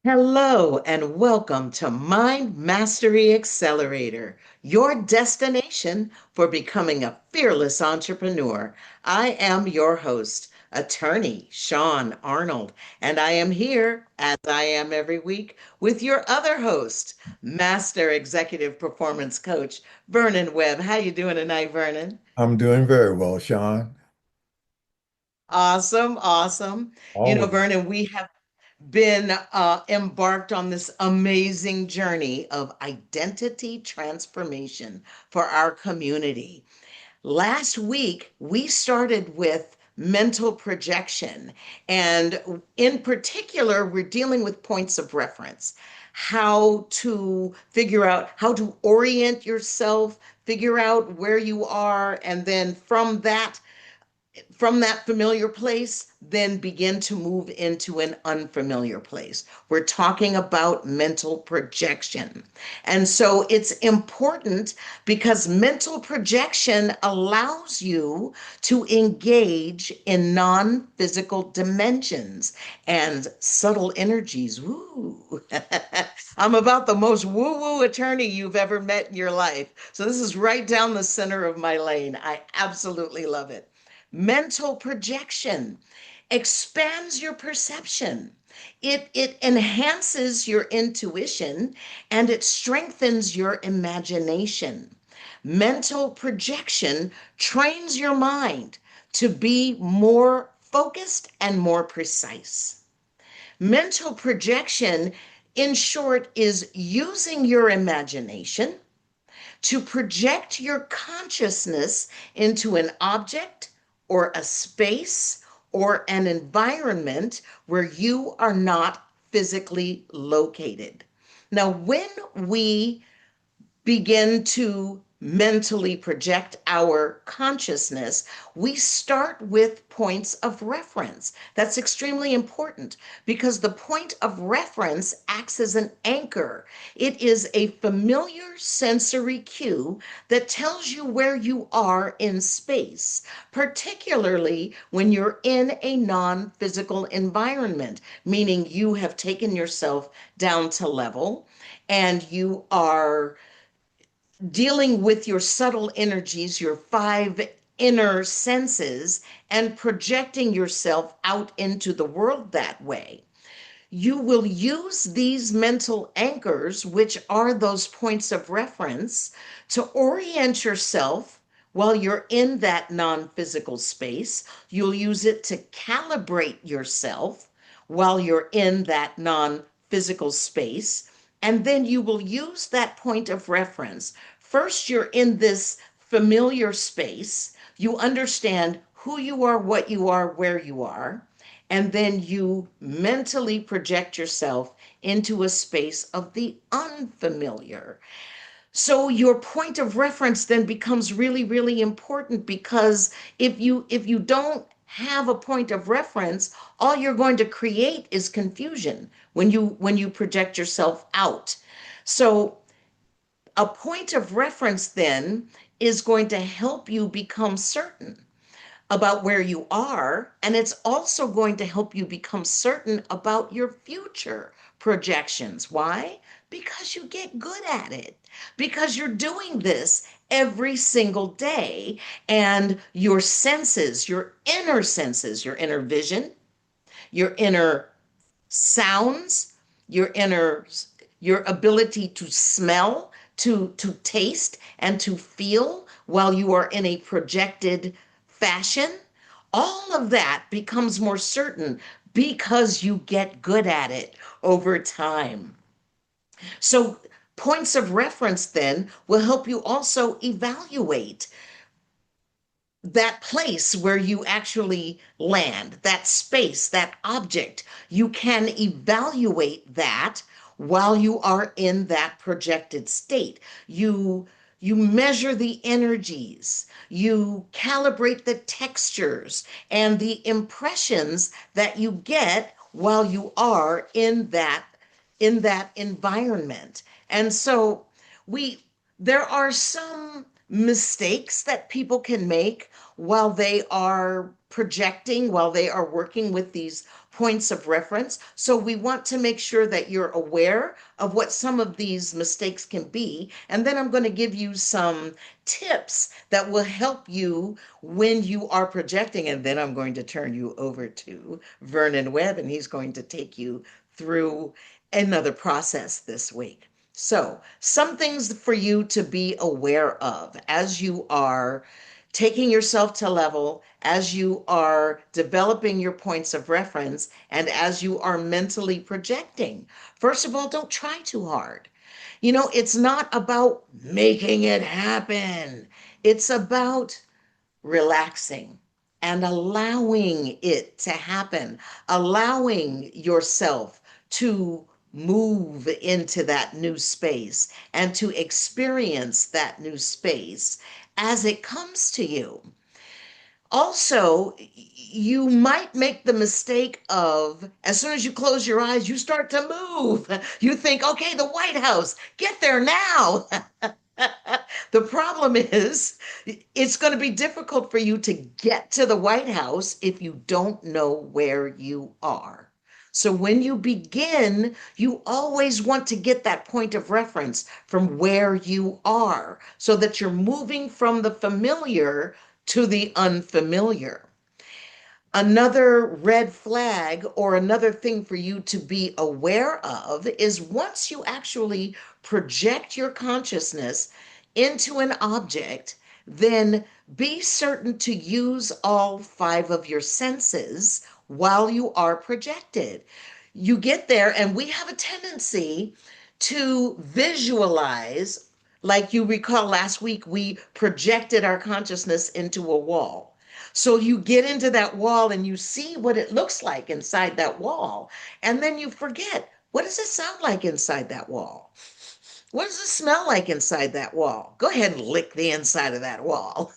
Hello and welcome to Mind Mastery Accelerator, your destination for becoming a fearless entrepreneur. I am your host, attorney Sean Arnold, and I am here, as I am every week, with your other host, Master Executive Performance Coach, Vernon Webb. How you doing tonight, Vernon? I'm doing very well, Sean. Awesome, awesome. Always. Vernon, we have been embarked on this amazing journey of identity transformation for our community. Last week, we started with mental projection, and in particular, we're dealing with points of reference. How to figure out how to orient yourself, figure out where you are, and then from that familiar place, then begin to move into an unfamiliar place. We're talking about mental projection. And so it's important because mental projection allows you to engage in non physical dimensions and subtle energies. Woo! I'm about the most woo woo attorney you've ever met in your life. So this is right down the center of my lane. I absolutely love it. Mental projection expands your perception. It enhances your intuition and it strengthens your imagination. Mental projection trains your mind to be more focused and more precise. Mental projection, in short, is using your imagination to project your consciousness into an object or a space or an environment where you are not physically located. Now, when we begin to mentally project our consciousness, we start with points of reference. That's extremely important because the point of reference acts as an anchor. It is a familiar sensory cue that tells you where you are in space, particularly when you're in a non physical environment, meaning you have taken yourself down to level and you are dealing with your subtle energies, your five inner senses, and projecting yourself out into the world that way. You will use these mental anchors, which are those points of reference, to orient yourself while you're in that non physical space. You'll use it to calibrate yourself while you're in that non physical space. And then you will use that point of reference. First, you're in this familiar space. You understand who you are, what you are, where you are, and then you mentally project yourself into a space of the unfamiliar. So your point of reference then becomes really, really important because if you don't have a point of reference, all you're going to create is confusion when you project yourself out. So a point of reference then is going to help you become certain about where you are, and it's also going to help you become certain about your future projections. Why? Because you get good at it, because you're doing this every single day, and your senses, your inner vision, your inner sounds, your inner your ability to smell, to taste and to feel while you are in a projected fashion, all of that becomes more certain because you get good at it over time. So points of reference then will help you also evaluate that place where you actually land, that space, that object. You can evaluate that while you are in that projected state. You measure the energies, you calibrate the textures and the impressions that you get while you are in that environment. And so we there are some mistakes that people can make while they are projecting, while they are working with these points of reference. So we want to make sure that you're aware of what some of these mistakes can be. And then I'm going to give you some tips that will help you when you are projecting. And then I'm going to turn you over to Vernon Webb, and he's going to take you through another process this week. So, some things for you to be aware of as you are taking yourself to level, as you are developing your points of reference, and as you are mentally projecting. First of all, don't try too hard. It's not about making it happen, it's about relaxing and allowing it to happen, allowing yourself to move into that new space and to experience that new space as it comes to you. Also, you might make the mistake of, as soon as you close your eyes, you start to move. You think, okay, the White House, get there now. The problem is, it's going to be difficult for you to get to the White House if you don't know where you are. So when you begin, you always want to get that point of reference from where you are so that you're moving from the familiar to the unfamiliar. Another red flag or another thing for you to be aware of is once you actually project your consciousness into an object, then be certain to use all five of your senses while you are projected. You get there, and we have a tendency to visualize, like you recall last week, we projected our consciousness into a wall. So you get into that wall and you see what it looks like inside that wall. And then you forget, what does it sound like inside that wall? What does it smell like inside that wall? Go ahead and lick the inside of that wall.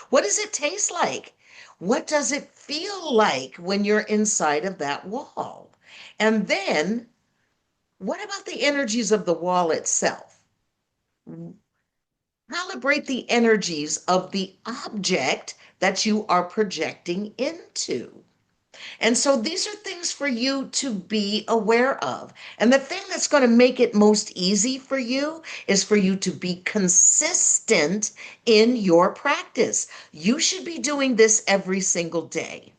What does it taste like? What does it feel like when you're inside of that wall? And then, what about the energies of the wall itself? Calibrate the energies of the object that you are projecting into. And so these are things for you to be aware of. And the thing that's going to make it most easy for you is for you to be consistent in your practice. You should be doing this every single day.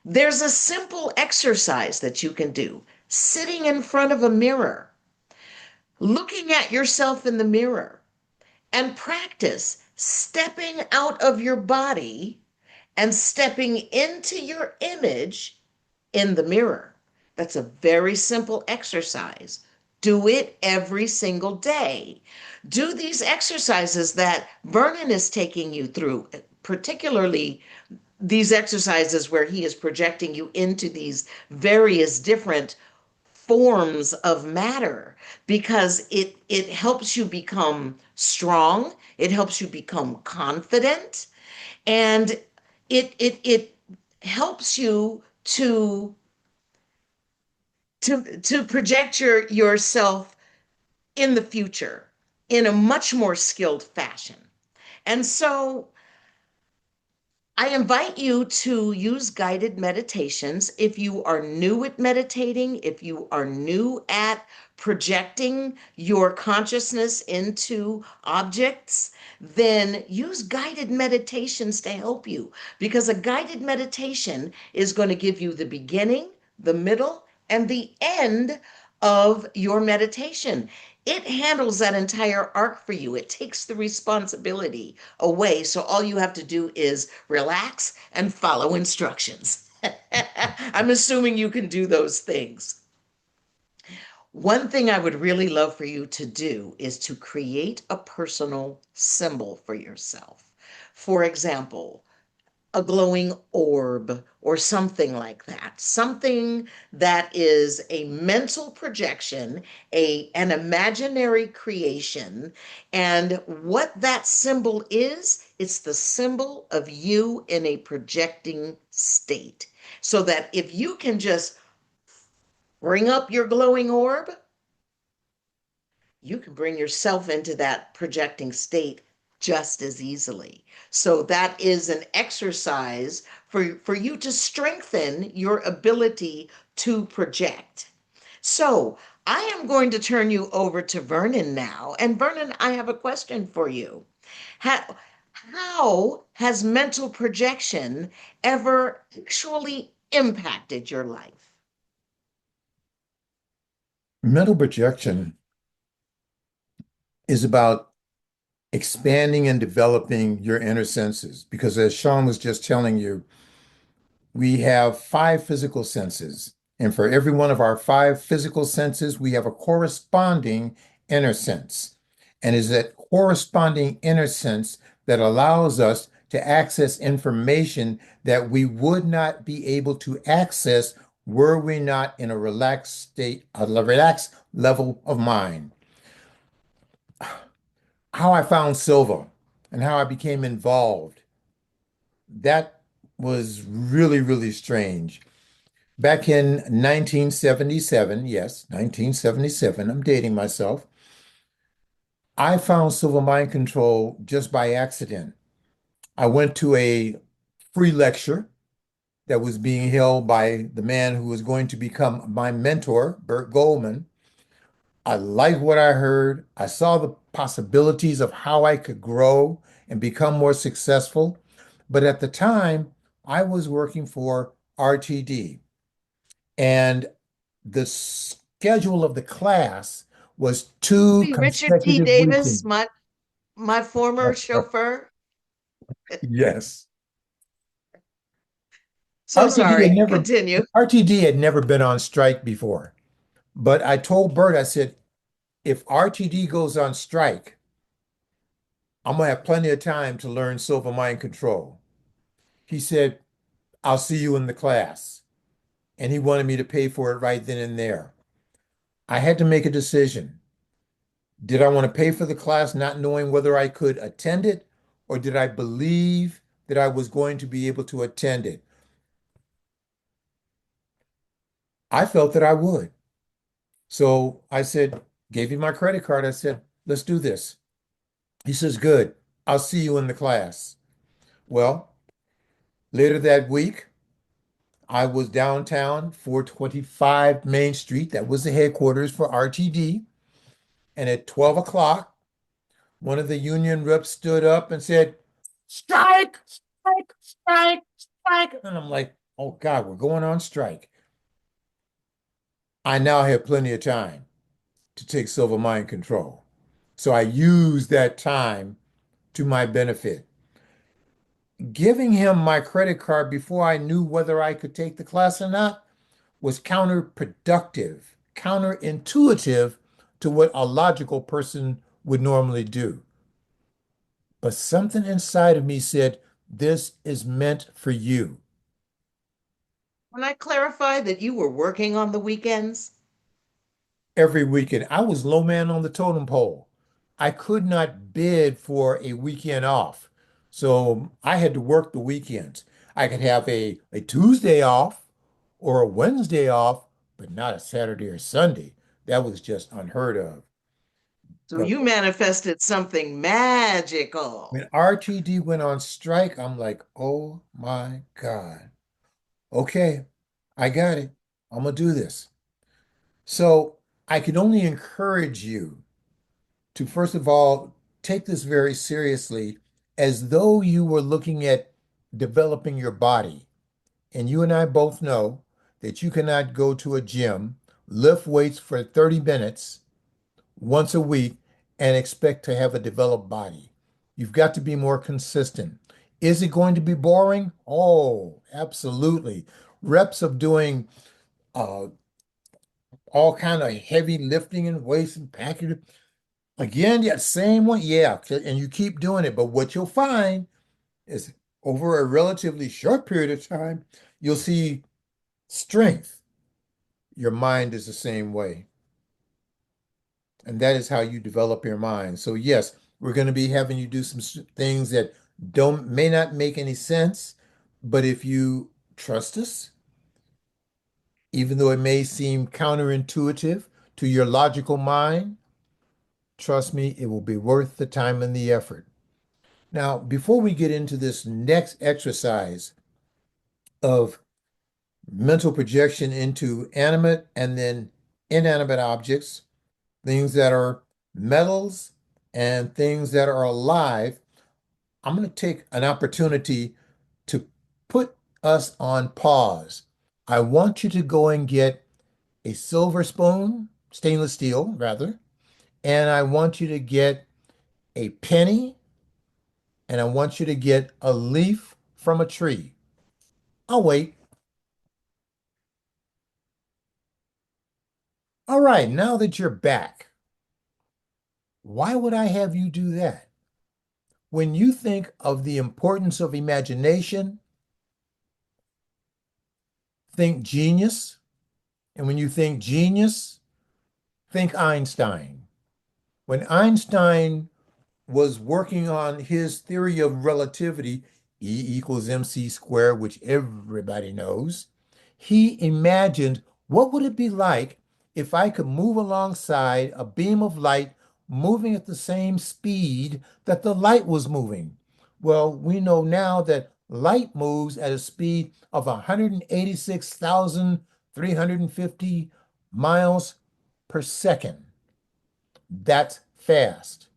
There's a simple exercise that you can do sitting in front of a mirror, looking at yourself in the mirror, and practice stepping out of your body and stepping into your image in the mirror. That's a very simple exercise. Do it every single day. Do these exercises that Vernon is taking you through, particularly these exercises where he is projecting you into these various different forms of matter, because it helps you become strong, it helps you become confident, and it helps you to project yourself in the future in a much more skilled fashion. And so I invite you to use guided meditations. If you are new at meditating, if you are new at projecting your consciousness into objects, then use guided meditations to help you, because a guided meditation is going to give you the beginning, the middle, and the end of your meditation. It handles that entire arc for you. It takes the responsibility away. So all you have to do is relax and follow instructions. I'm assuming you can do those things. One thing I would really love for you to do is to create a personal symbol for yourself. For example, a glowing orb or something like that. Something that is a mental projection, an imaginary creation. And what that symbol is, it's the symbol of you in a projecting state. So that if you can just bring up your glowing orb, you can bring yourself into that projecting state just as easily. So that is an exercise for you to strengthen your ability to project. So I am going to turn you over to Vernon now. And Vernon, I have a question for you. How, how has mental projection ever actually impacted your life? Mental projection is about expanding and developing your inner senses because, as Sean was just telling you, we have five physical senses. And for every one of our five physical senses, we have a corresponding inner sense. And it's that corresponding inner sense that allows us to access information that we would not be able to access were we not in a relaxed state, a relaxed level of mind. How I found silver and how I became involved, that was really, really strange. Back in 1977, yes, 1977, I'm dating myself, I found silver mind control just by accident. I went to a free lecture that was being held by the man who was going to become my mentor, Bert Goldman. I liked what I heard. I saw the possibilities of how I could grow and become more successful. But at the time, I was working for RTD, and the schedule of the class was two Richard T. consecutive Davis, weekends. my former chauffeur. Yes. So RTD had sorry, never continue. RTD had never been on strike before. But I told Bert, I said, if RTD goes on strike, I'm gonna have plenty of time to learn silver mind control. He said, I'll see you in the class. And he wanted me to pay for it right then and there. I had to make a decision. Did I want to pay for the class not knowing whether I could attend it, or did I believe that I was going to be able to attend it? I felt that I would. So I said, gave him my credit card. I said, let's do this. He says, good. I'll see you in the class. Well, later that week, I was downtown, 425 Main Street. That was the headquarters for RTD. And at 12 o'clock, one of the union reps stood up and said, strike, strike, strike, strike. And I'm like, oh God, we're going on strike. I now have plenty of time to take silver mind control. So I used that time to my benefit. Giving him my credit card before I knew whether I could take the class or not was counterproductive, counterintuitive to what a logical person would normally do. But something inside of me said, this is meant for you. Can I clarify that you were working on the weekends? Every weekend, I was low man on the totem pole. I could not bid for a weekend off. So I had to work the weekends. I could have a Tuesday off or a Wednesday off, but not a Saturday or Sunday. That was just unheard of. So But you manifested something magical. when RTD went on strike, I'm like, oh my God. Okay, I got it. I'm gonna do this. So I can only encourage you to, first of all, take this very seriously as though you were looking at developing your body. And you and I both know that you cannot go to a gym, lift weights for 30 minutes once a week, and expect to have a developed body. You've got to be more consistent. Is it going to be boring? Oh, absolutely. Reps of doing uh, all kind of heavy lifting and weights and packing. Again, yeah, same one, yeah, and you keep doing it. But what you'll find is over a relatively short period of time, you'll see strength. Your mind is the same way. And that is how you develop your mind. So yes, we're going to be having you do some things that don't may not make any sense, but if you trust us, even though it may seem counterintuitive to your logical mind, trust me, it will be worth the time and the effort. Now, before we get into this next exercise of mental projection into animate and then inanimate objects, things that are metals and things that are alive, I'm going to take an opportunity to put us on pause. I want you to go and get a silver spoon, stainless steel, rather, and I want you to get a penny, and I want you to get a leaf from a tree. I'll wait. All right, now that you're back, why would I have you do that? When you think of the importance of imagination, think genius. And when you think genius, think Einstein. When Einstein was working on his theory of relativity, E equals mc squared, which everybody knows, he imagined what would it be like if I could move alongside a beam of light moving at the same speed that the light was moving. Well, we know now that light moves at a speed of 186,350 miles per second. That's fast.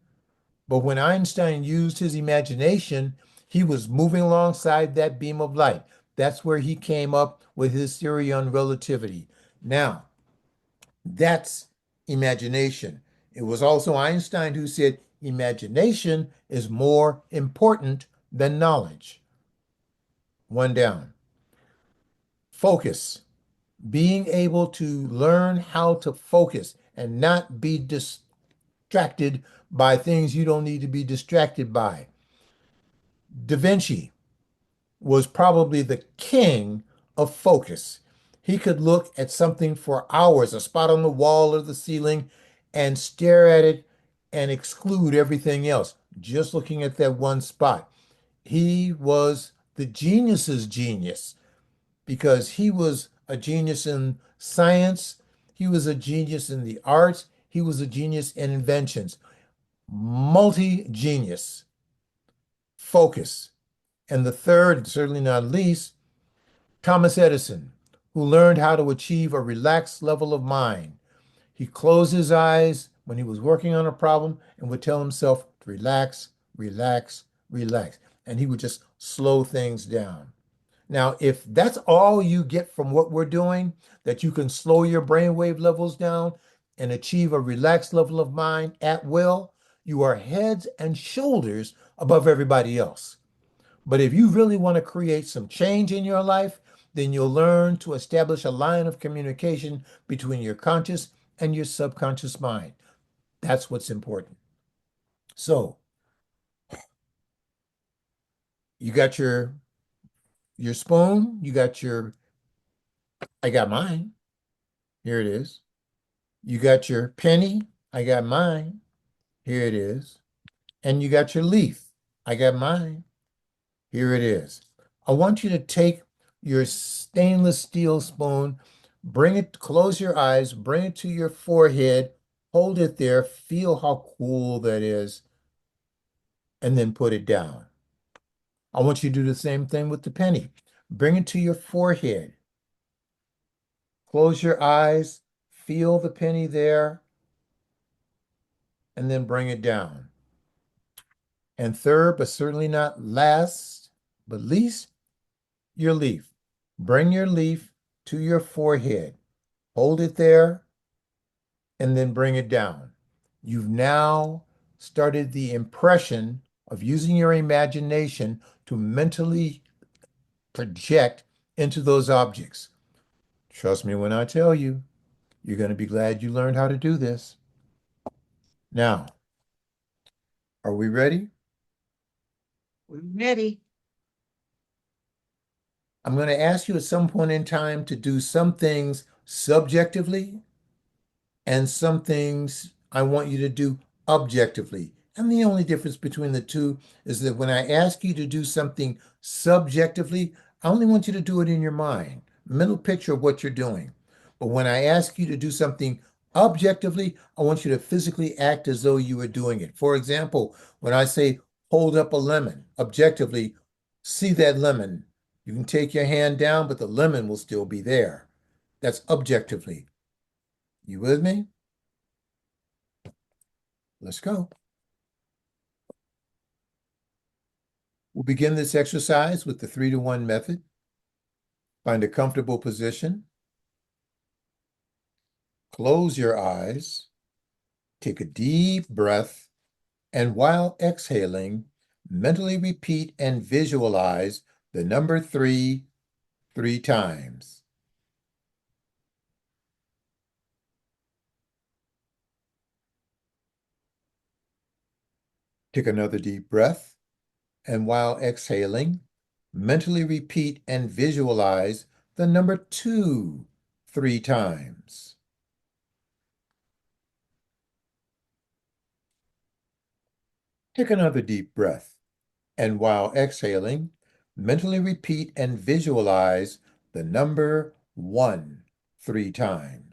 But when Einstein used his imagination, he was moving alongside that beam of light. That's where he came up with his theory on relativity. Now, that's imagination. It was also Einstein who said imagination is more important than knowledge. One down. Focus. Being able to learn how to focus and not be distracted by things you don't need to be distracted by. Da Vinci was probably the king of focus. He could look at something for hours, a spot on the wall or the ceiling, and stare at it and exclude everything else, just looking at that one spot. He was the genius's genius because he was a genius in science, he was a genius in the arts, he was a genius in inventions. Multi-genius, focus. And the third, and certainly not least, Thomas Edison, who learned how to achieve a relaxed level of mind. He closed his eyes when he was working on a problem and would tell himself to relax, relax, relax. And he would just slow things down. Now, if that's all you get from what we're doing, that you can slow your brainwave levels down and achieve a relaxed level of mind at will, you are heads and shoulders above everybody else. But if you really want to create some change in your life, then you'll learn to establish a line of communication between your conscious and your subconscious mind. That's what's important. So you got your spoon, you got your, I got mine. Here it is. You got your penny, I got mine. Here it is. And you got your leaf. I got mine. Here it is. I want you to take your stainless steel spoon, bring it, close your eyes, bring it to your forehead, hold it there, feel how cool that is, and then put it down. I want you to do the same thing with the penny. Bring it to your forehead, close your eyes, feel the penny there, and then bring it down. And third, but certainly not last, but least, your leaf. Bring your leaf to your forehead. Hold it there and then bring it down. You've now started the impression of using your imagination to mentally project into those objects. Trust me when I tell you, you're going to be glad you learned how to do this. Now, are we ready? We're ready. I'm going to ask you at some point in time to do some things subjectively and some things I want you to do objectively. And the only difference between the two is that when I ask you to do something subjectively, I only want you to do it in your mind, mental picture of what you're doing. But when I ask you to do something objectively, I want you to physically act as though you were doing it. For example, when I say hold up a lemon. Objectively, see that lemon. You can take your hand down, but the lemon will still be there. That's objectively. You with me? Let's go. We'll begin this exercise with the 3-to-1 method. Find a comfortable position. Close your eyes. Take a deep breath. And while exhaling, mentally repeat and visualize the number 3 3 times. Take another deep breath. And while exhaling, mentally repeat and visualize the number 2 3 times. Take another deep breath. And while exhaling, mentally repeat and visualize the number 1 3 times.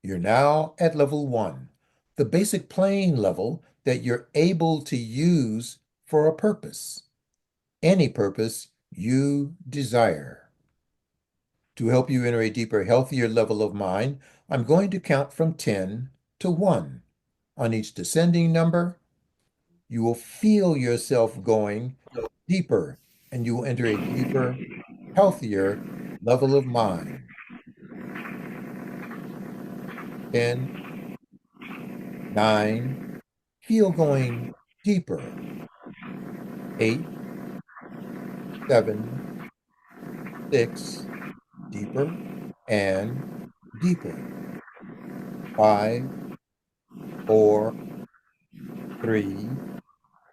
You're now at level 1, the basic playing level that you're able to use for a purpose, any purpose you desire. To help you enter a deeper, healthier level of mind, I'm going to count from 10 to 1. On each descending number, you will feel yourself going deeper, and you will enter a deeper, healthier level of mind. 10, 9, feel going deeper. 8, 7, 6, deeper and deeper. 5, 4, 3,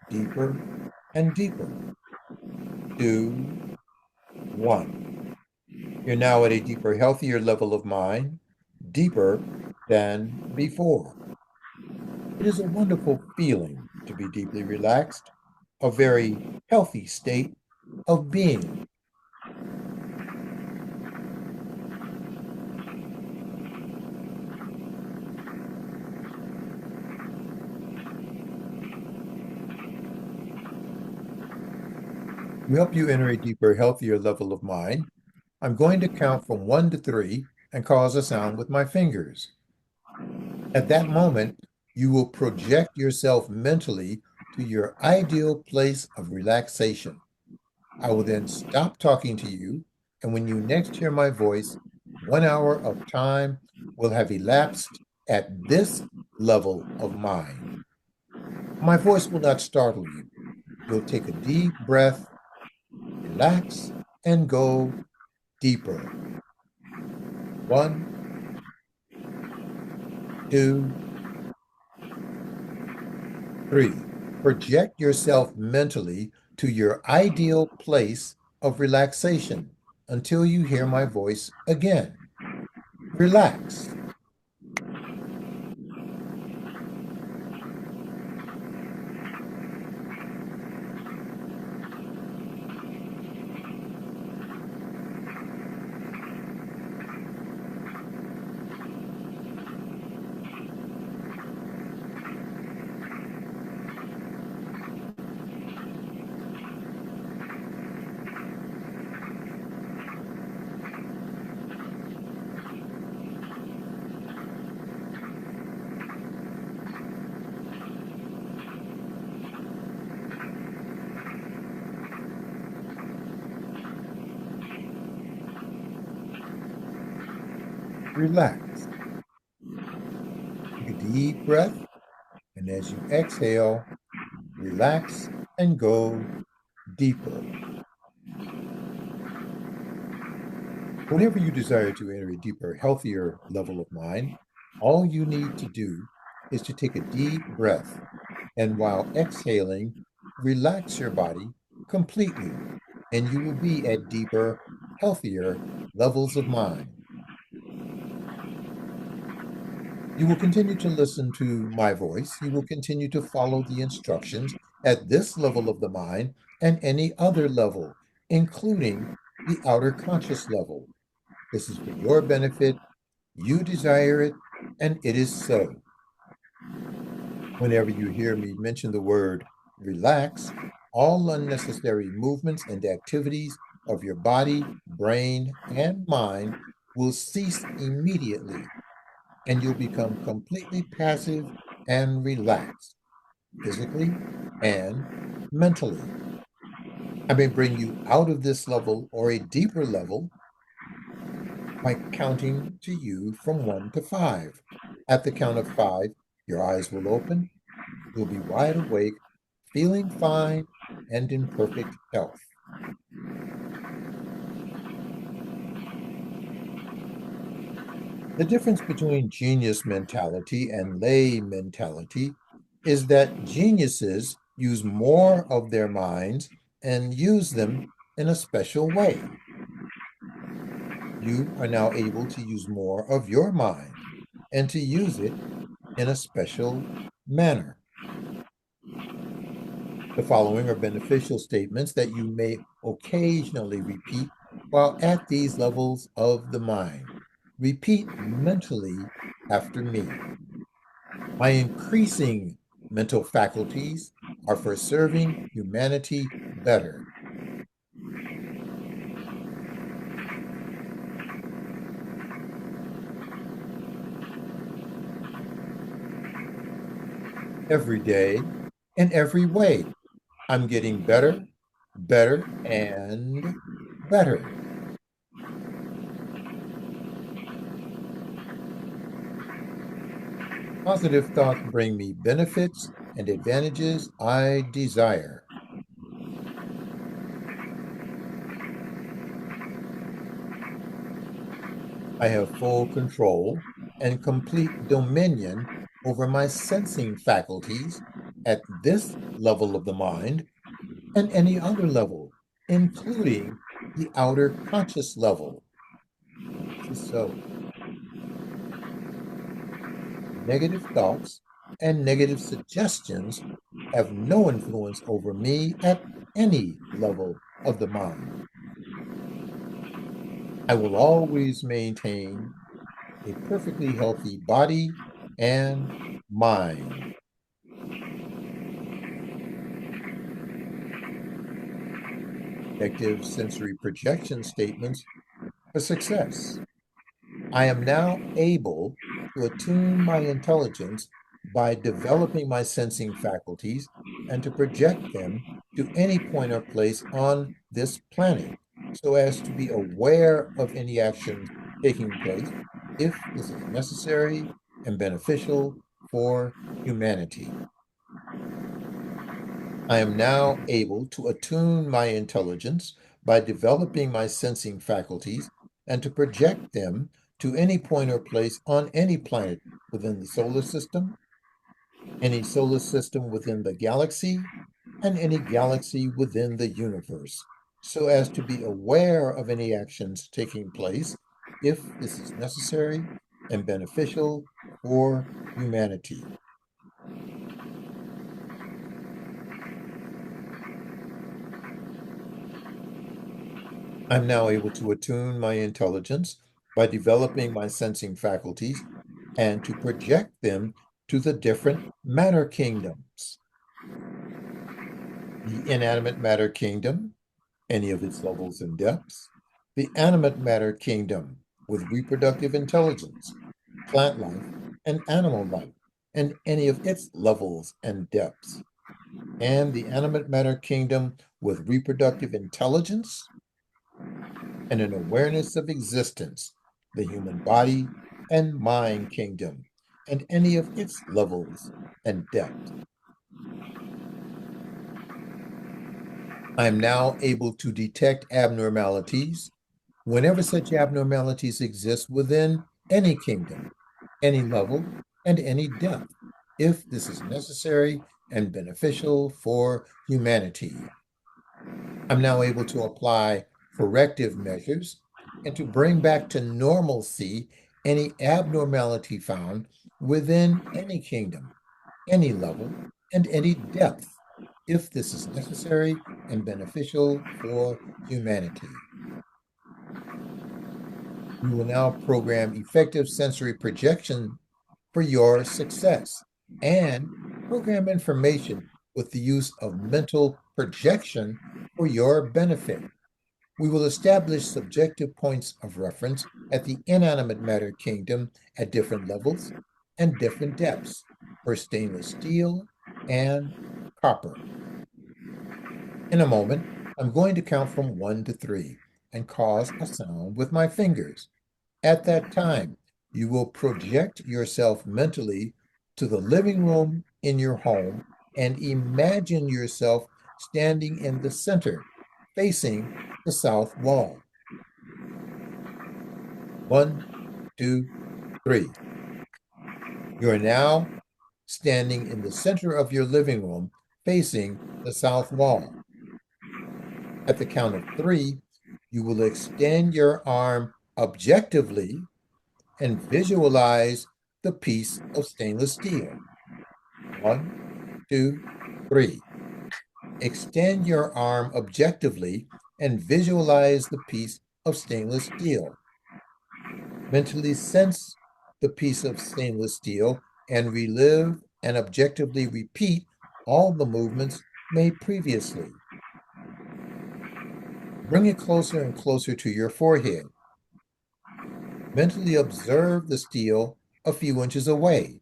deeper and deeper. 2, 1. You're now at a deeper, healthier level of mind, deeper than before. It is a wonderful feeling to be deeply relaxed, a very healthy state of being. To help you enter a deeper, healthier level of mind, I'm going to count from 1 to 3 and cause a sound with my fingers. At that moment, you will project yourself mentally to your ideal place of relaxation. I will then stop talking to you, and when you next hear my voice, 1 hour of time will have elapsed at this level of mind. My voice will not startle you. You'll take a deep breath, relax, and go deeper. 1, 2, 3. Project yourself mentally to your ideal place of relaxation until you hear my voice again. Relax. Relax. Take a deep breath, and as you exhale, relax and go deeper. Whenever you desire to enter a deeper, healthier level of mind, all you need to do is to take a deep breath, and while exhaling, relax your body completely, and you will be at deeper, healthier levels of mind. You will continue to listen to my voice. You will continue to follow the instructions at this level of the mind and any other level, including the outer conscious level. This is for your benefit, You desire it, and it is so. Whenever you hear me mention the word relax, all unnecessary movements and activities of your body, brain, and mind will cease immediately, and you'll become completely passive and relaxed, physically and mentally. I may bring you out of this level or a deeper level by counting to you from 1 to 5. At the count of 5, your eyes will open. You'll be wide awake, feeling fine, and in perfect health. The difference between genius mentality and lay mentality is that geniuses use more of their minds and use them in a special way. You are now able to use more of your mind and to use it in a special manner. The following are beneficial statements that you may occasionally repeat while at these levels of the mind. Repeat mentally after me. My increasing mental faculties are for serving humanity better. Every day, in every way, I'm getting better, better, and better. Positive thoughts bring me benefits and advantages I desire. I have full control and complete dominion over my sensing faculties at this level of the mind and any other level, including the outer conscious level. This is so. Negative thoughts and negative suggestions have no influence over me at any level of the mind. I will always maintain a perfectly healthy body and mind. Effective sensory projection statements for success. I am now able to attune my intelligence by developing my sensing faculties and to project them to any point or place on this planet so as to be aware of any actions taking place if this is necessary and beneficial for humanity. I am now able to attune my intelligence by developing my sensing faculties and to project them to any point or place on any planet within the solar system, any solar system within the galaxy, and any galaxy within the universe, so as to be aware of any actions taking place if this is necessary and beneficial for humanity. I'm now able to attune my intelligence by developing my sensing faculties and to project them to the different matter kingdoms. The inanimate matter kingdom, any of its levels and depths, the animate matter kingdom with reproductive intelligence, plant life, and animal life, and any of its levels and depths, and the animate matter kingdom with reproductive intelligence and an awareness of existence, the human body and mind kingdom, and any of its levels and depths. I am now able to detect abnormalities whenever such abnormalities exist within any kingdom, any level, and any depth, if this is necessary and beneficial for humanity. I'm now able to apply corrective measures and to bring back to normalcy any abnormality found within any kingdom, any level, and any depth, if this is necessary and beneficial for humanity. We will now program effective sensory projection for your success and program information with the use of mental projection for your benefit. We will establish subjective points of reference at the inanimate matter kingdom at different levels and different depths for stainless steel and copper. In a moment, I'm going to count from 1 to 3 and cause a sound with my fingers. At that time, you will project yourself mentally to the living room in your home and imagine yourself standing in the center, facing the south wall. 1, 2, 3. You are now standing in the center of your living room, facing the south wall. At the count of 3, you will extend your arm objectively and visualize the piece of stainless steel. 1, 2, 3. Extend your arm objectively and visualize the piece of stainless steel. Mentally sense the piece of stainless steel and relive and objectively repeat all the movements made previously. Bring it closer and closer to your forehead. Mentally observe the steel a few inches away.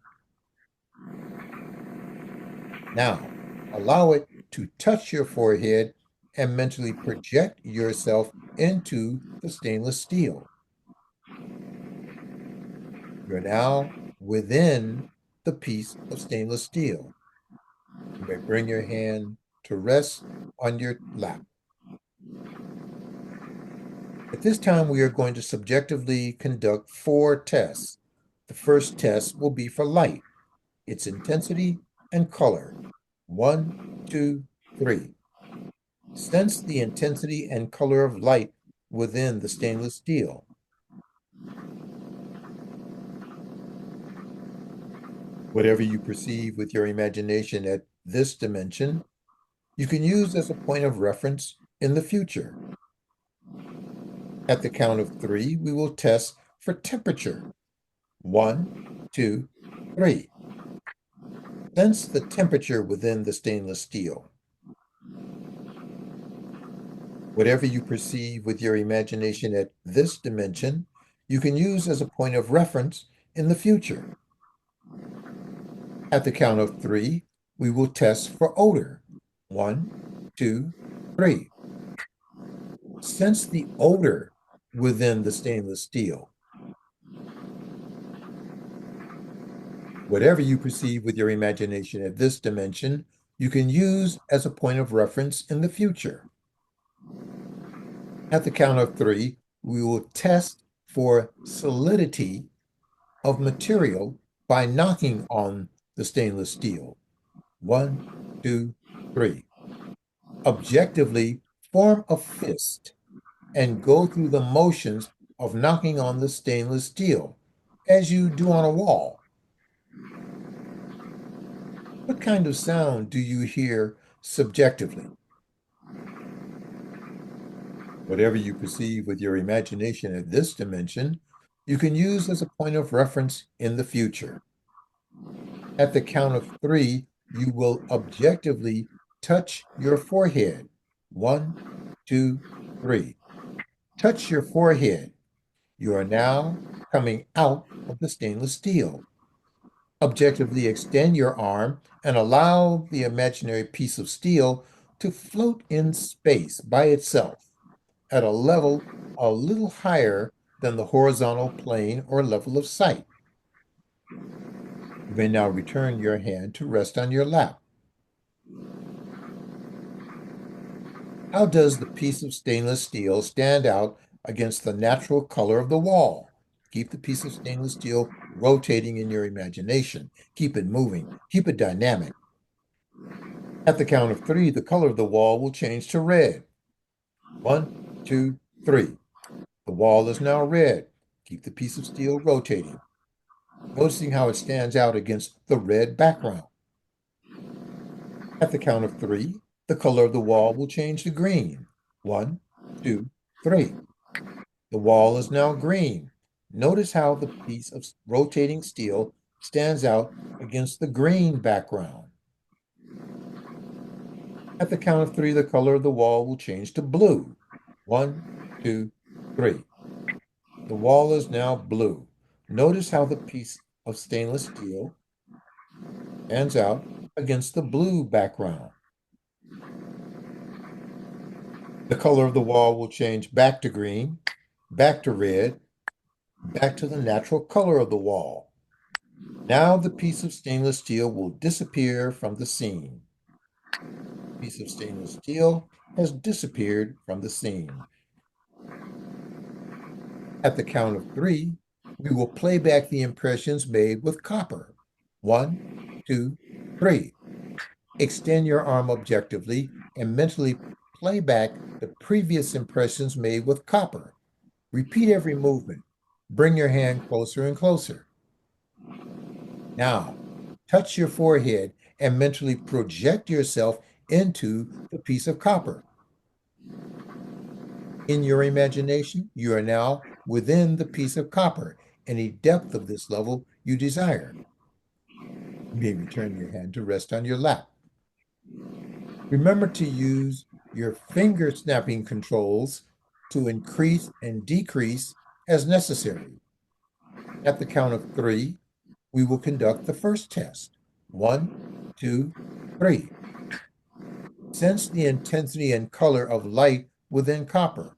Now, allow it to touch your forehead and mentally project yourself into the stainless steel. You're now within the piece of stainless steel. You may bring your hand to rest on your lap. At this time, we are going to subjectively conduct 4 tests. The first test will be for light, its intensity and color. 1, 2, 3. Sense the intensity and color of light within the stainless steel. Whatever you perceive with your imagination at this dimension, you can use as a point of reference in the future. At the count of 3, we will test for temperature. 1, 2, 3. Sense the temperature within the stainless steel. Whatever you perceive with your imagination at this dimension, you can use as a point of reference in the future. At the count of 3, we will test for odor. 1, 2, 3. Sense the odor within the stainless steel. Whatever you perceive with your imagination at this dimension, you can use as a point of reference in the future. At the count of 3, we will test for solidity of material by knocking on the stainless steel. 1, 2, 3. Objectively form a fist and go through the motions of knocking on the stainless steel, as you do on a wall. What kind of sound do you hear subjectively? Whatever you perceive with your imagination at this dimension, you can use as a point of reference in the future. At the count of 3, you will objectively touch your forehead. 1, 2, 3. Touch your forehead. You are now coming out of the stainless steel. Objectively extend your arm and allow the imaginary piece of steel to float in space by itself at a level a little higher than the horizontal plane or level of sight. You may now return your hand to rest on your lap. How does the piece of stainless steel stand out against the natural color of the wall? Keep the piece of stainless steel rotating in your imagination. Keep it moving. Keep it dynamic. At the count of 3, the color of the wall will change to red. 1, 2, 3. The wall is now red. Keep the piece of steel rotating, noticing how it stands out against the red background. At the count of 3, the color of the wall will change to green. 1, 2, 3. The wall is now green. Notice how the piece of rotating steel stands out against the green background. At the count of three, the color of the wall will change to blue. One, two, three. The wall is now blue. Notice how the piece of stainless steel stands out against the blue background. The color of the wall will change back to green, back to red, back to the natural color of the wall. Now the piece of stainless steel will disappear from the scene. The piece of stainless steel has disappeared from the scene. At the count of three, we will play back the impressions made with copper. One, two, three. Extend your arm objectively and mentally play back the previous impressions made with copper. Repeat every movement. Bring your hand closer and closer. Now, touch your forehead and mentally project yourself into the piece of copper. In your imagination, you are now within the piece of copper, any depth of this level you desire. You may return your hand to rest on your lap. Remember to use your finger snapping controls to increase and decrease as necessary. At the count of three, we will conduct the first test. One, two, three. Sense the intensity and color of light within copper.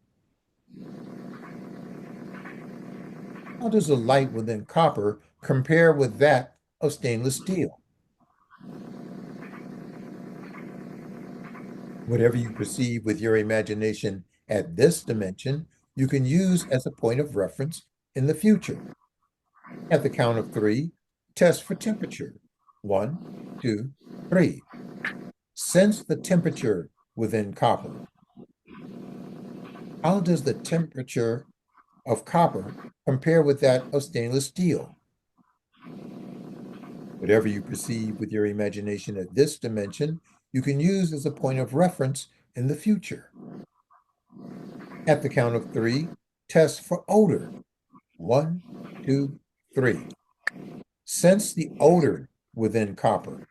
How does the light within copper compare with that of stainless steel? Whatever you perceive with your imagination at this dimension, you can use as a point of reference in the future. At the count of three, test for temperature. One, two, three. Sense the temperature within copper. How does the temperature of copper compare with that of stainless steel? Whatever you perceive with your imagination at this dimension, you can use as a point of reference in the future. At the count of three, test for odor. One, two, three. Sense the odor within copper.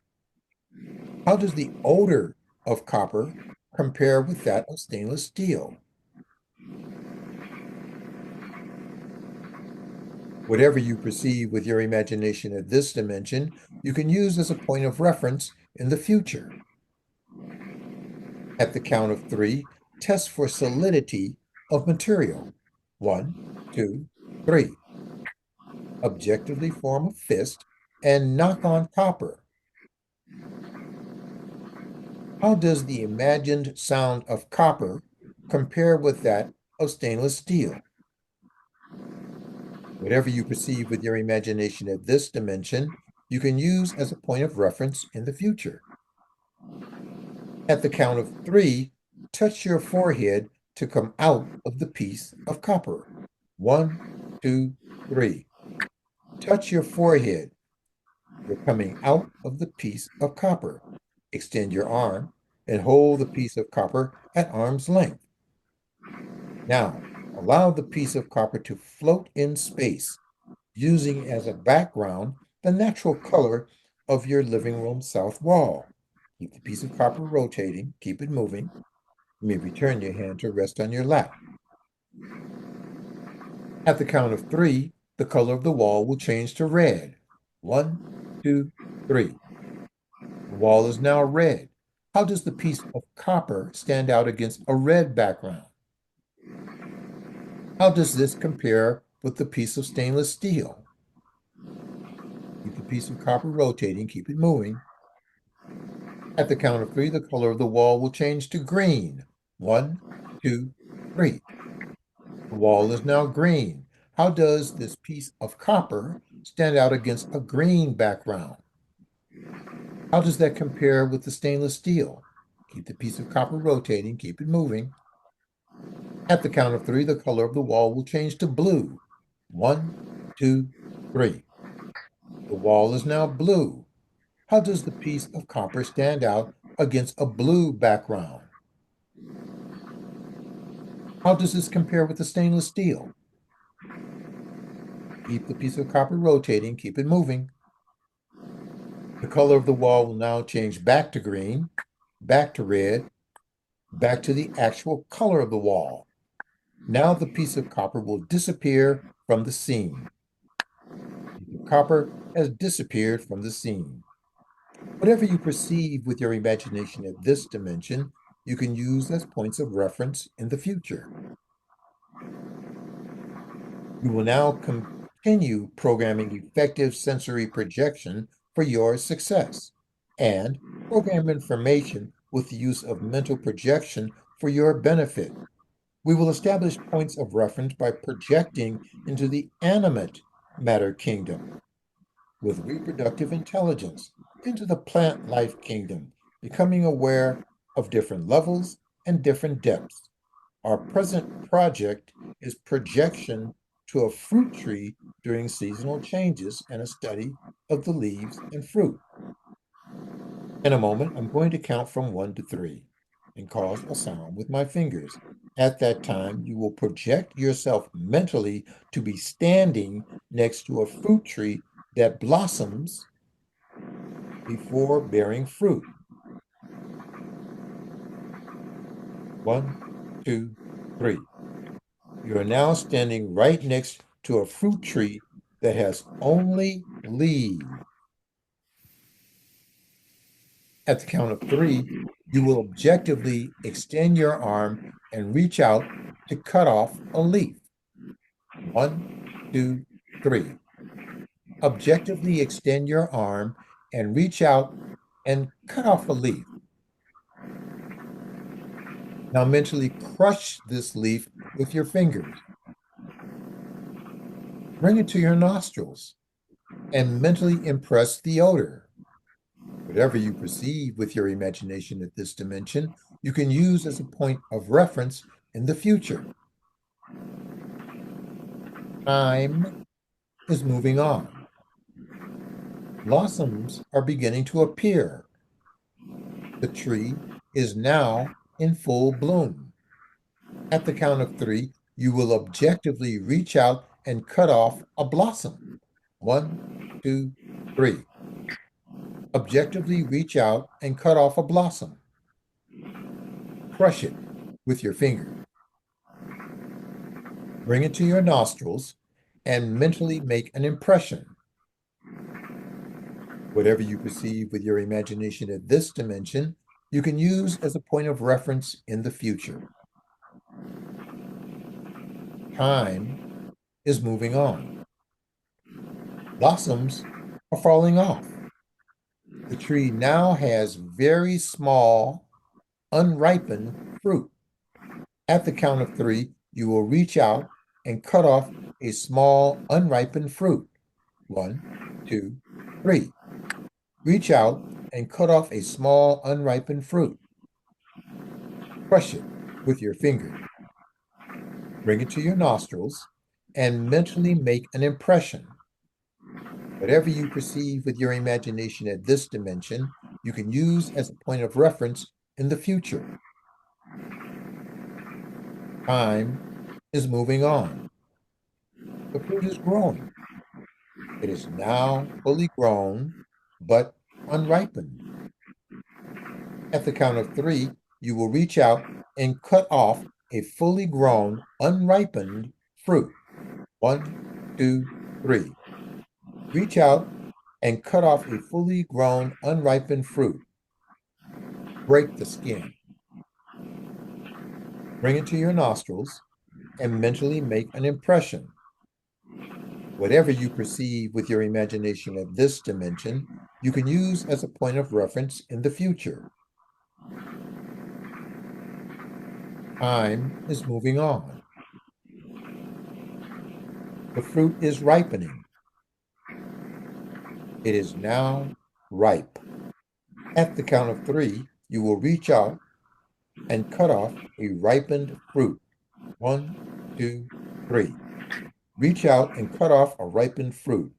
How does the odor of copper compare with that of stainless steel? Whatever you perceive with your imagination at this dimension, you can use as a point of reference in the future. At the count of three, test for solidity of material. One, two, three. Objectively form a fist and knock on copper. How does the imagined sound of copper compare with that of stainless steel? Whatever you perceive with your imagination at this dimension, you can use as a point of reference in the future. At the count of three, touch your forehead to come out of the piece of copper. One, two, three. Touch your forehead. You're coming out of the piece of copper. Extend your arm and hold the piece of copper at arm's length. Now, allow the piece of copper to float in space, using as a background the natural color of your living room south wall. Keep the piece of copper rotating, keep it moving. You may return your hand to rest on your lap. At the count of three, the color of the wall will change to red. One, two, three. The wall is now red. How does the piece of copper stand out against a red background? How does this compare with the piece of stainless steel? Keep the piece of copper rotating, keep it moving. At the count of three, the color of the wall will change to green. One, two, three. The wall is now green. How does this piece of copper stand out against a green background? How does that compare with the stainless steel? Keep the piece of copper rotating, keep it moving. At the count of three, the color of the wall will change to blue. One, two, three. The wall is now blue. How does the piece of copper stand out against a blue background? How does this compare with the stainless steel? Keep the piece of copper rotating, keep it moving. The color of the wall will now change back to green, back to red, back to the actual color of the wall. Now the piece of copper will disappear from the scene. The piece of copper has disappeared from the scene. Whatever you perceive with your imagination at this dimension, you can use as points of reference in the future. You will now continue programming effective sensory projection for your success and program information with the use of mental projection for your benefit. We will establish points of reference by projecting into the animate matter kingdom with reproductive intelligence into the plant life kingdom, becoming aware of different levels and different depths. Our present project is projection to a fruit tree during seasonal changes and a study of the leaves and fruit. In a moment, I'm going to count from 1 to 3 and cause a sound with my fingers. At that time, you will project yourself mentally to be standing next to a fruit tree that blossoms before bearing fruit. 1, 2, 3. You are now standing right next to a fruit tree that has only leaves. At the count of 3, you will objectively extend your arm and reach out to cut off a leaf. 1, 2, 3. Objectively extend your arm and reach out and cut off a leaf. Now mentally crush this leaf with your fingers. Bring it to your nostrils and mentally impress the odor. Whatever you perceive with your imagination at this dimension, you can use as a point of reference in the future. Time is moving on. Blossoms are beginning to appear. The tree is now in full bloom. At the count of 3, you will objectively reach out and cut off a blossom. 1, 2, 3. Objectively reach out and cut off a blossom. Crush it with your finger. Bring it to your nostrils and mentally make an impression. Whatever you perceive with your imagination at this dimension, you can use as a point of reference in the future. Time is moving on. Blossoms are falling off. The tree now has very small, unripened fruit. At the count of 3, you will reach out and cut off a small, unripened fruit. 1, 2, 3. Reach out and cut off a small, unripened fruit. Crush it with your finger. Bring it to your nostrils and mentally make an impression. Whatever you perceive with your imagination at this dimension, you can use as a point of reference in the future. Time is moving on. The fruit is growing. It is now fully grown, but unripened. At the count of 3, you will reach out and cut off a fully grown, unripened fruit. 1, 2, 3. Reach out and cut off a fully grown, unripened fruit. Break the skin. Bring it to your nostrils and mentally make an impression. Whatever you perceive with your imagination at this dimension, you can use as a point of reference in the future. Time is moving on. The fruit is ripening. It is now ripe. At the count of 3, you will reach out and cut off a ripened fruit. 1, 2, 3. Reach out and cut off a ripened fruit.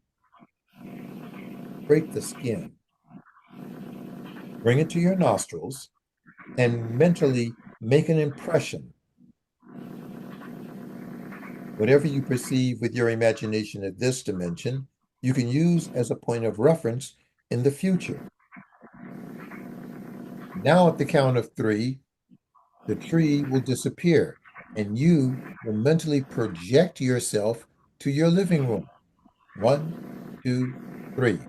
Break the skin. Bring it to your nostrils and mentally make an impression. Whatever you perceive with your imagination at this dimension, you can use as a point of reference in the future. Now, at the count of three, the tree will disappear, and you will mentally project yourself to your living room. One, two, three.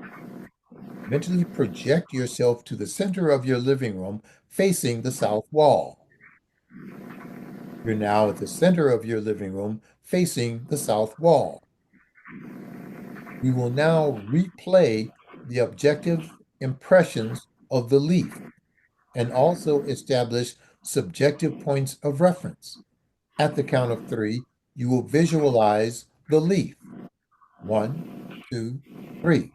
Mentally project yourself to the center of your living room facing the south wall. You're now at the center of your living room facing the south wall. We will now replay the objective impressions of the leaf and also establish subjective points of reference. At the count of three, you will visualize the leaf. One, two, three.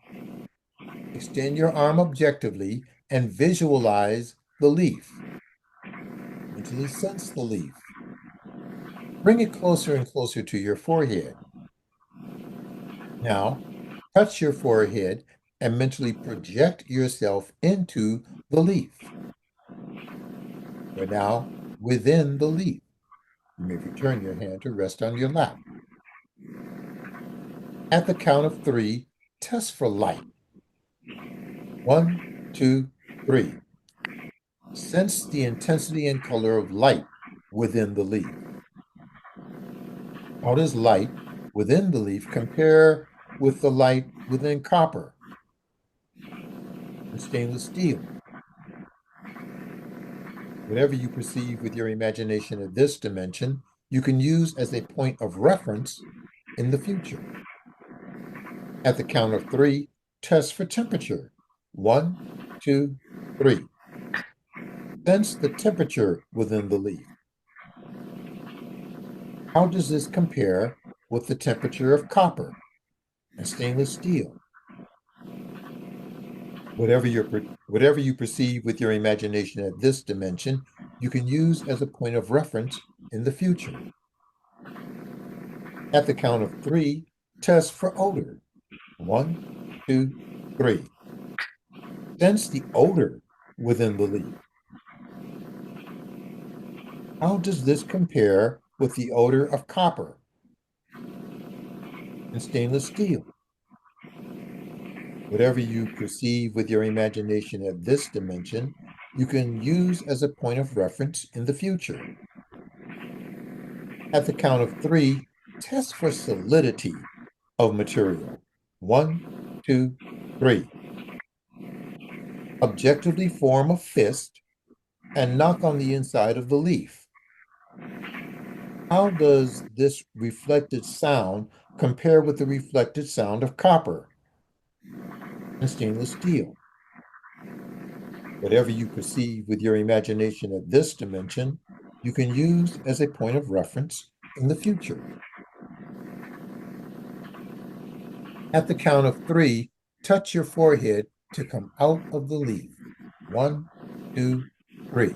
Extend your arm objectively and visualize the leaf. Mentally sense the leaf. Bring it closer and closer to your forehead. Now, touch your forehead and mentally project yourself into the leaf. You're now within the leaf. You may return your hand to rest on your lap. At the count of three, test for light. One, two, three. Sense the intensity and color of light within the leaf. How does light within the leaf compare with the light within copper and stainless steel? Whatever you perceive with your imagination at this dimension, you can use as a point of reference in the future. At the count of three, test for temperature. One, two, three. Sense the temperature within the leaf. How does this compare with the temperature of copper and stainless steel? Whatever you perceive with your imagination at this dimension, you can use as a point of reference in the future. At the count of three, test for odor. One, two, three. Sense the odor within the leaf. How does this compare with the odor of copper and stainless steel? Whatever you perceive with your imagination at this dimension, you can use as a point of reference in the future. At the count of three, test for solidity of material. One, two, three. Objectively form a fist and knock on the inside of the leaf. How does this reflected sound compare with the reflected sound of copper and stainless steel? Whatever you perceive with your imagination at this dimension, you can use as a point of reference in the future. At the count of three, touch your forehead to come out of the leaf. One, two, three.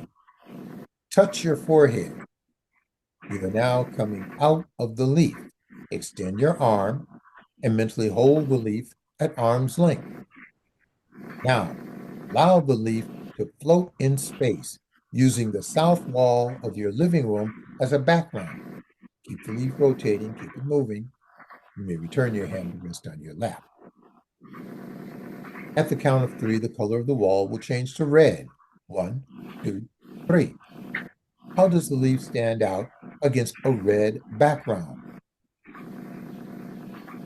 Touch your forehead. You are now coming out of the leaf. Extend your arm and mentally hold the leaf at arm's length. Now, allow the leaf to float in space using the south wall of your living room as a background. Keep the leaf rotating, keep it moving. You may return your hand to rest on your lap. At the count of three, the color of the wall will change to red. One, two, three. How does the leaf stand out against a red background?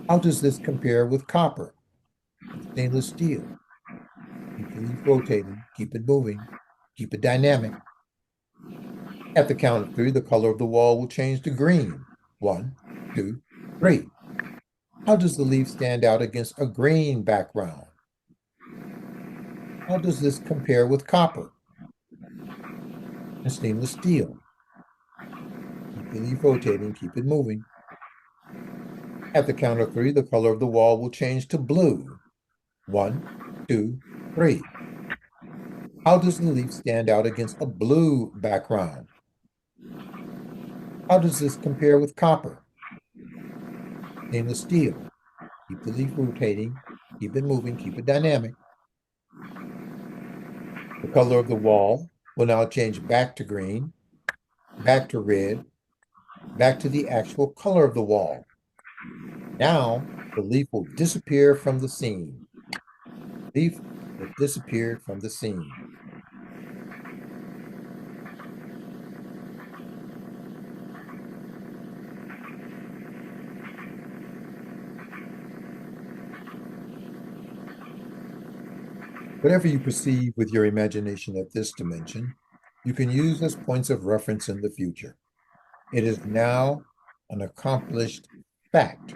How does this compare with copper and stainless steel? Keep the leaf rotating, keep it moving, keep it dynamic. At the count of three, the color of the wall will change to green. One, two, three. How does the leaf stand out against a green background? How does this compare with copper and stainless steel? Keep the leaf rotating, keep it moving. At the count of three, the color of the wall will change to blue. One, two, three. How does the leaf stand out against a blue background? How does this compare with copper, stainless steel? Keep the leaf rotating, keep it moving, keep it dynamic. The color of the wall will now change back to green, back to red, back to the actual color of the wall. Now the leaf will disappear from the scene. Leaf will disappear from the scene. Whatever you perceive with your imagination at this dimension, you can use as points of reference in the future. It is now an accomplished fact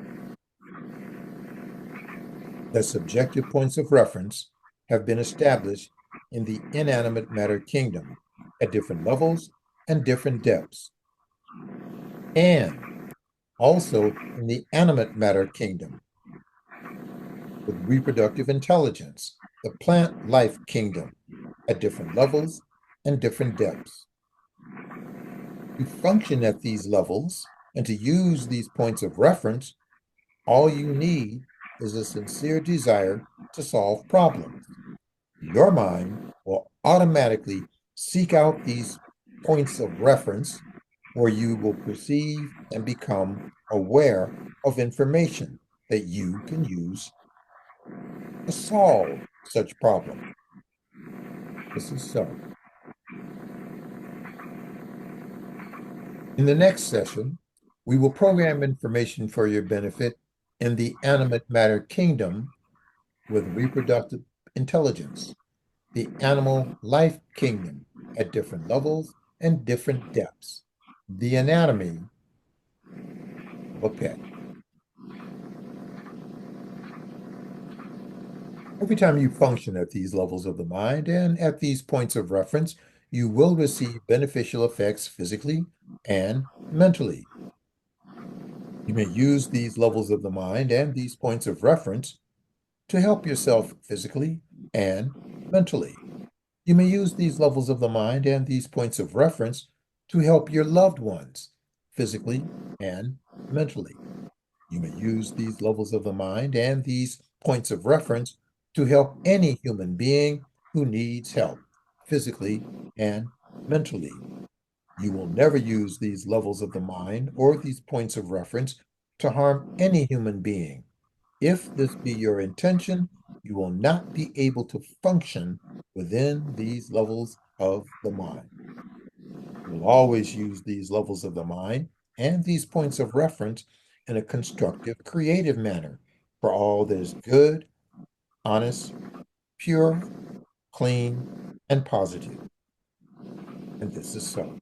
that subjective points of reference have been established in the inanimate matter kingdom at different levels and different depths, and also in the animate matter kingdom with reproductive intelligence, the plant life kingdom at different levels and different depths. To function at these levels and to use these points of reference, all you need is a sincere desire to solve problems. Your mind will automatically seek out these points of reference where you will perceive and become aware of information that you can use to solve such problems. This is so. In the next session, we will program information for your benefit in the animate matter kingdom with reproductive intelligence, the animal life kingdom at different levels and different depths, the anatomy of a pet. Every time you function at these levels of the mind and at these points of reference, you will receive beneficial effects physically and mentally. You may use these levels of the mind and these points of reference to help yourself physically and mentally. You may use these levels of the mind and these points of reference to help your loved ones physically and mentally. You may use these levels of the mind and these points of reference to help any human being who needs help physically and mentally. You will never use these levels of the mind or these points of reference to harm any human being. If this be your intention, you will not be able to function within these levels of the mind. You will always use these levels of the mind and these points of reference in a constructive, creative manner for all that is good, honest, pure, clean, and positive. And this is so.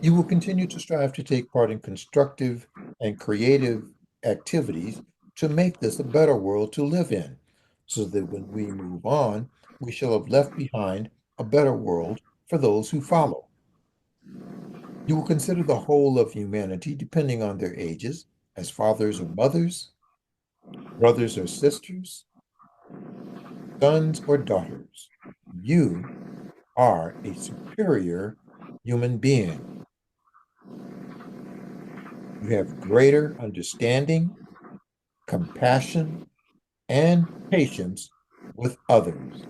You will continue to strive to take part in constructive and creative activities to make this a better world to live in, so that when we move on, we shall have left behind a better world for those who follow. You will consider the whole of humanity, depending on their ages, as fathers or mothers, brothers or sisters, sons or daughters. You are a superior human being. You have greater understanding, compassion, and patience with others.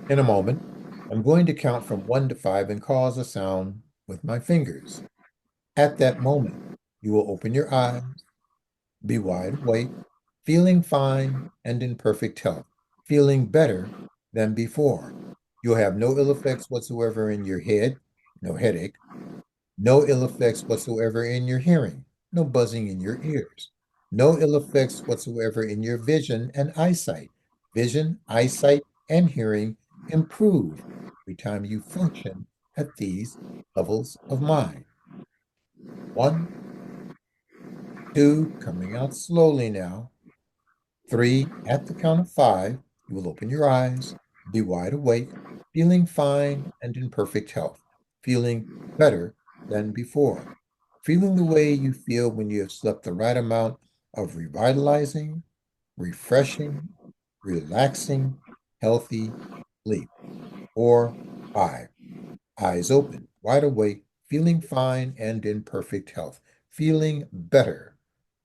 In a moment, I'm going to count from 1 to 5 and cause a sound with my fingers. At that moment, you will open your eyes, be wide awake, feeling fine and in perfect health, feeling better than before. You'll have no ill effects whatsoever in your head, no headache, no ill effects whatsoever in your hearing, no buzzing in your ears, no ill effects whatsoever in your vision and eyesight. Vision, eyesight, and hearing improve every time you function at these levels of mind. 1, 2, coming out slowly now. 3, at the count of 5, you will open your eyes, be wide awake, feeling fine and in perfect health, feeling better than before, feeling the way you feel when you have slept the right amount of revitalizing, refreshing, relaxing, healthy sleep. Or 5, eyes open, wide awake, feeling fine and in perfect health, feeling better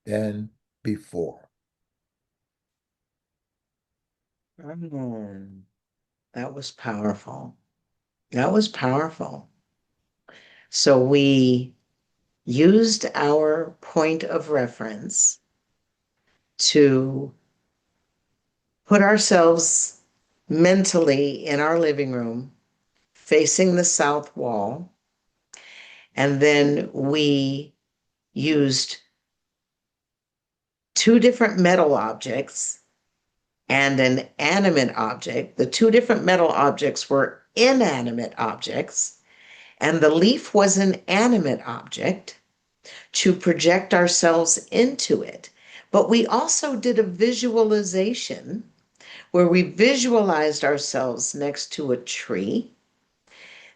than before. Mm, that was powerful. That was powerful. So we used our point of reference to put ourselves mentally in our living room facing the south wall. And then we used two different metal objects and an animate object. The two different metal objects were inanimate objects, and the leaf was an animate object to project ourselves into it. But we also did a visualization where we visualized ourselves next to a tree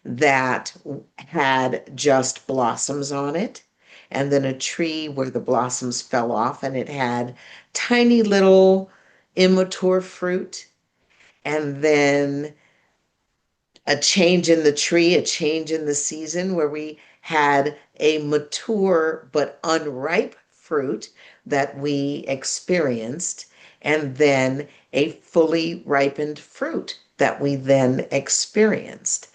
that had just blossoms on it, and then a tree where the blossoms fell off and it had tiny little immature fruit, and then a change in the tree, a change in the season where we had a mature but unripe fruit that we experienced, and then a fully ripened fruit that we then experienced.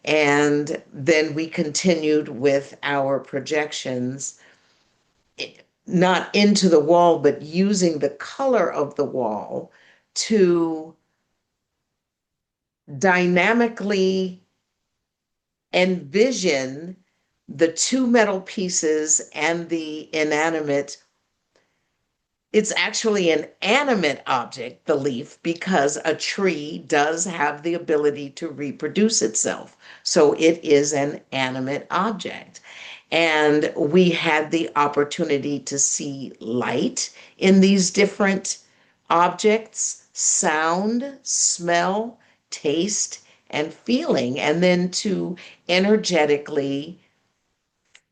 And then we continued with our projections, not into the wall, but using the color of the wall to dynamically envision the two metal pieces and the inanimate. It's actually an animate object, the leaf, because a tree does have the ability to reproduce itself. So it is an animate object. And we had the opportunity to see light in these different objects, sound, smell, taste, and feeling, and then to energetically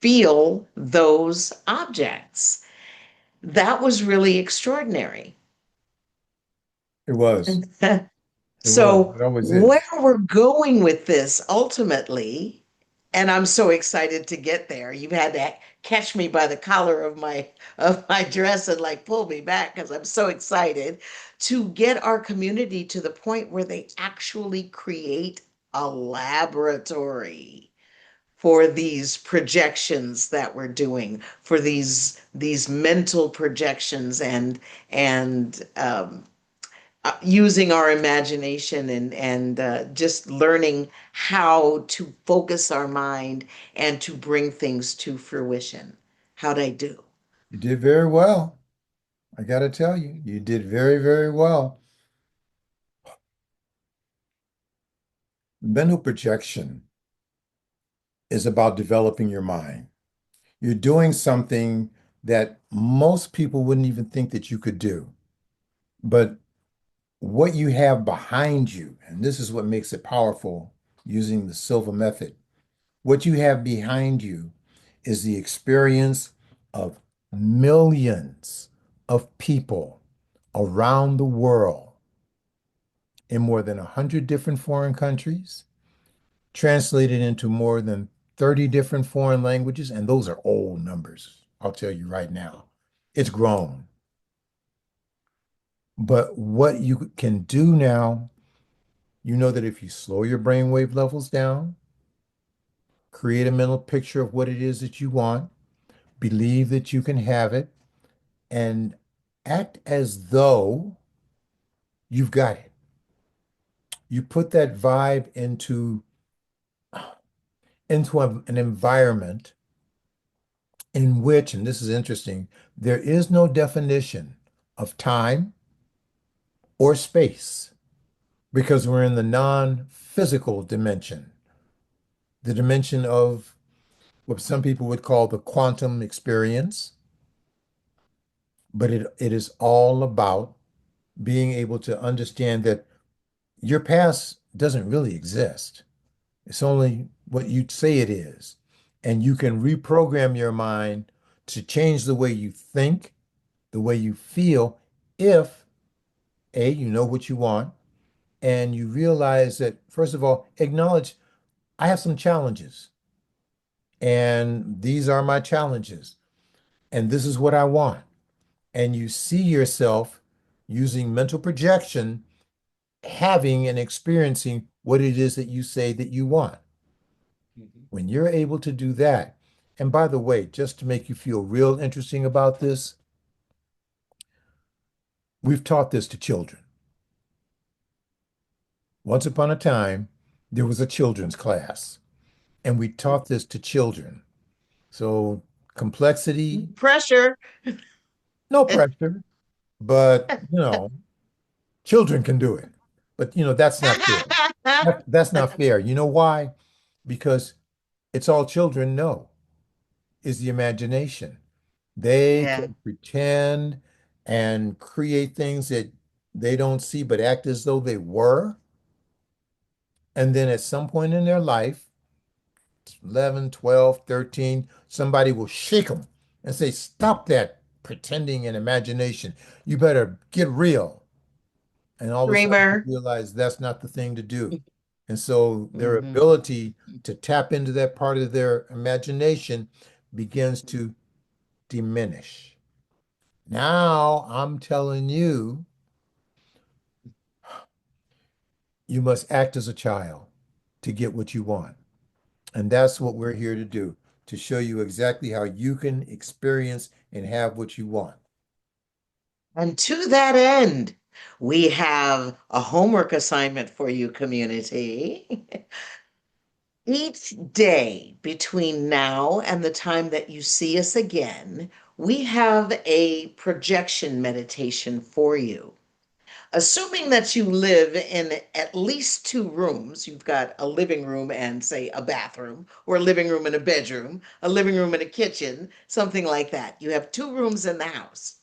feel those objects. That was really extraordinary. It was. It was. So, It always where is. we're going with this ultimately, and I'm so excited to get there. You've had to catch me by the collar of my dress and like pull me back because I'm so excited to get our community to the point where they actually create a laboratory for these projections that we're doing, for these mental projections and using our imagination and just learning how to focus our mind and to bring things to fruition. How'd I do? You did very well. I got to tell you, you did very, very well. Mental projection is about developing your mind. You're doing something that most people wouldn't even think that you could do. But what you have behind you, and this is what makes it powerful using the silver method, what you have behind you is the experience of millions of people around the world in more than 100 different foreign countries, translated into more than 30 different foreign languages, and those are old numbers. I'll tell you right now, it's grown. But what you can do now, you know that if you slow your brainwave levels down, create a mental picture of what it is that you want, believe that you can have it, and act as though you've got it. You put that vibe into an environment in which, and this is interesting, there is no definition of time or space because we're in the non-physical dimension, the dimension of what some people would call the quantum experience. But it is all about being able to understand that your past doesn't really exist. It's only what you say it is. And you can reprogram your mind to change the way you think, the way you feel, if A, you know what you want, and you realize that, first of all, acknowledge I have some challenges, and these are my challenges, and this is what I want. And you see yourself using mental projection having and experiencing what it is that you say that you want. Mhm. When you're able to do that, and by the way, just to make you feel real interesting about this, we've taught this to children. Once upon a time, there was a children's class, and we taught this to children. So complexity, Pressure. no pressure, but children can do it. But that's not fair. That's not fair. You know why? Because it's all children know is the imagination. They Yeah. can pretend and create things that they don't see, but act as though they were. And then at some point in their life, 11, 12, 13, somebody will shake them and say, "Stop that pretending and imagination. You better get real." And all of a sudden, you Dreamer. realize that's not the thing to do. And so their Mhm. ability to tap into that part of their imagination begins to diminish. Now I'm telling you, you must act as a child to get what you want. And that's what we're here to do, to show you exactly how you can experience and have what you want. And to that end, we have a homework assignment for you, community. Each day between now and the time that you see us again, we have a projection meditation for you. Assuming that you live in at least two rooms, you've got a living room and, say, a bathroom, or a living room and a bedroom, a living room and a kitchen, something like that. You have two rooms in the house.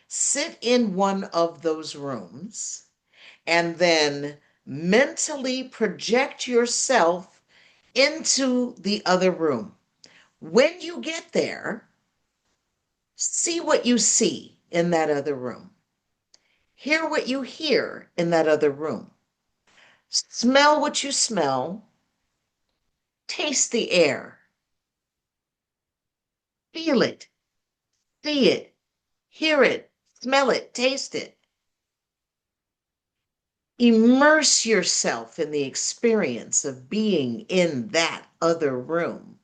Sit in one of those rooms and then mentally project yourself into the other room. When you get there, see what you see in that other room. Hear what you hear in that other room. Smell what you smell. Taste the air. Feel it. See it. Hear it. Smell it. Taste it. Immerse yourself in the experience of being in that other room.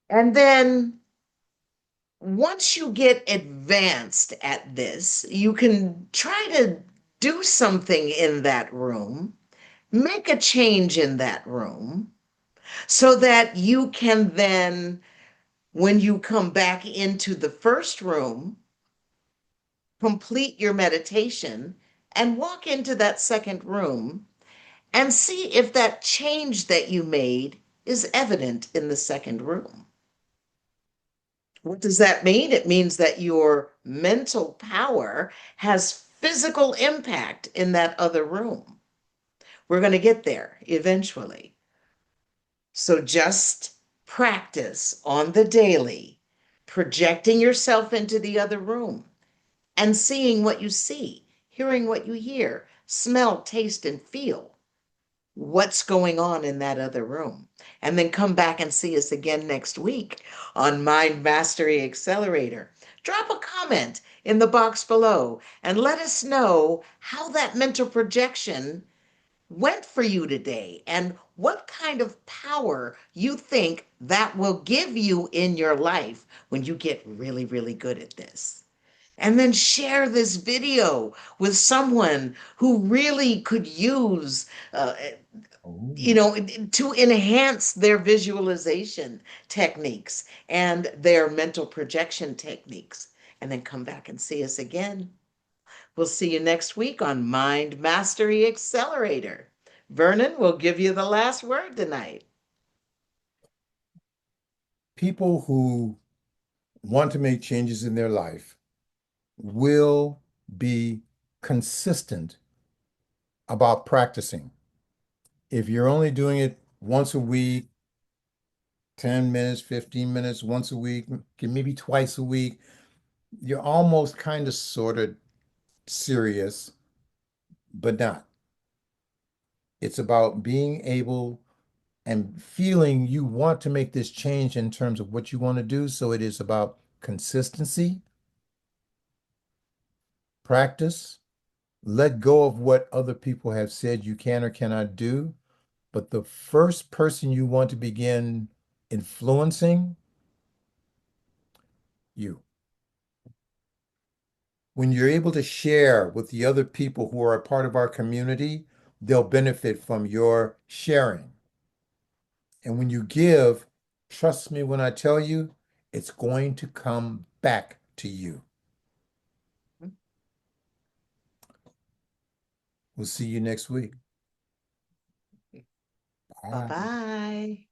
And then once you get advanced at this, you can try to do something in that room, make a change in that room, so that you can then, when you come back into the first room, complete your meditation and walk into that second room and see if that change that you made is evident in the second room. What does that mean? It means that your mental power has physical impact in that other room. We're going to get there eventually. So just practice on the daily, projecting yourself into the other room and seeing what you see, hearing what you hear, smell, taste, and feel what's going on in that other room. And then come back and see us again next week on Mind Mastery Accelerator. Drop a comment in the box below and let us know how that mental projection went for you today and what kind of power you think that will give you in your life when you get really, really good at this. And then share this video with someone who really could use Oh. you know, to enhance their visualization techniques and their mental projection techniques. And then come back and see us again. We'll see you next week on Mind Mastery Accelerator. Vernon will give you the last word tonight. People who want to make changes in their life will be consistent about practicing. If you're only doing it once a week, 10 minutes, 15 minutes, once a week, maybe twice a week, you're almost kind of sort of serious, but not. It's about being able and feeling you want to make this change in terms of what you want to do. So it is about consistency, practice, Let go of what other people have said you can or cannot do. But the first person you want to begin influencing, you. When you're able to share with the other people who are a part of our community, they'll benefit from your sharing. And when you give, trust me when I tell you, it's going to come back to you. We'll see you next week. Bye Bye. bye.